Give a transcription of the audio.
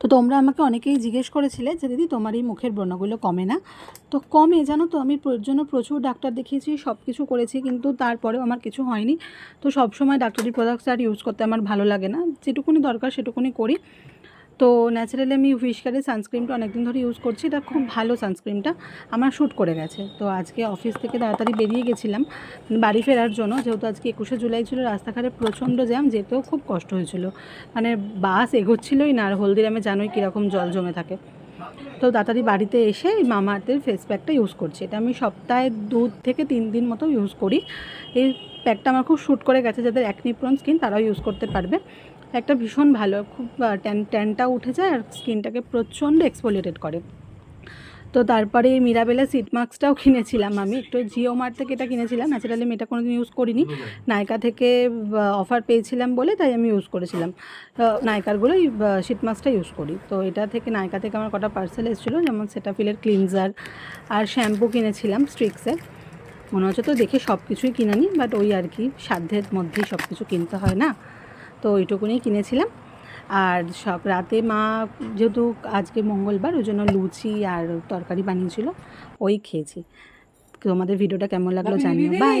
তো তোমরা আমাকে অনেকেই জিজ্ঞেস করেছিলে যে দিদি তোমার এই মুখের ব্রণগুলো কমে না। তো কমে, জানো তো, আমি জন্য প্রচুর ডাক্তার দেখিয়েছি, সব কিছু করেছি, কিন্তু তারপরেও আমার কিছু হয়নি। তো সব সময় ডাক্তারি প্রোডাক্টস আর ইউজ করতে আমার ভালো লাগে না, যেটুকুনি দরকার সেটুকুনি করি। তো ন্যাচারালি আমি উইশকারের সানস্ক্রিনটা অনেকদিন ধরে ইউজ করছি, এটা খুব ভালো সানস্ক্রিনটা, আমার শ্যুট করে গেছে। তো আজকে অফিস থেকে তাড়াতাড়ি বেরিয়ে গেছিলাম বাড়ি ফেরার জন্য, যেহেতু আজকে 21শে জুলাই ছিল, রাস্তাঘাটে প্রচণ্ড জ্যাম, যেতেও খুব কষ্ট হয়েছিল, মানে বাস এগোচ্ছিলই না। আর হলদিরামে জানোই কীরকম জল জমে থাকে। তো তাড়াতাড়ি বাড়িতে এসে এই মামাআর্থের ফেস প্যাকটা ইউজ করছি। এটা আমি সপ্তাহে 2 থেকে 3 দিন মতো ইউজ করি। এই প্যাকটা আমার খুব শ্যুট করে গেছে, যাদের অ্যাকনি প্রোন স্কিন তারাও ইউজ করতে পারবে। একটা ভীষণ ভালো, খুব ট্যানটা উঠে যায় আর স্কিনটাকে প্রচণ্ড এক্সফোলিয়েটেড করে। তো তারপরে এই মিরাবেলা সিট মাস্কটাও কিনেছিলাম আমি, একটু জিও মার্ট থেকে এটা কিনেছিলাম। ন্যাচারালি আমি এটা কোনোদিন ইউজ করিনি, নায়কা থেকে অফার পেয়েছিলাম বলে তাই আমি ইউজ করেছিলাম। নায়কারগুলো এই সিট মাস্কটা ইউজ করি। তো এটা থেকে নায়কা থেকে আমার কটা পার্সেল এসেছিলো, যেমন সেটাফিলের ক্লিনজার আর শ্যাম্পু কিনেছিলাম স্ট্রিক্সের। মনে হচ্ছে তো দেখে সব কিছুই কিনে নিই, বাট ওই আর কি, সাধ্যের মধ্যেই সব কিছু কিনতে হয় না, তো ওইটুকুনি কিনেছিলাম। আর সব রাতে মা, যেহেতু আজকে মঙ্গলবার, ওই জন্য লুচি আর তরকারি বানিয়েছিল, ওই খেয়েছি। তোমাদের ভিডিওটা কেমন লাগলো জানিও, বাই।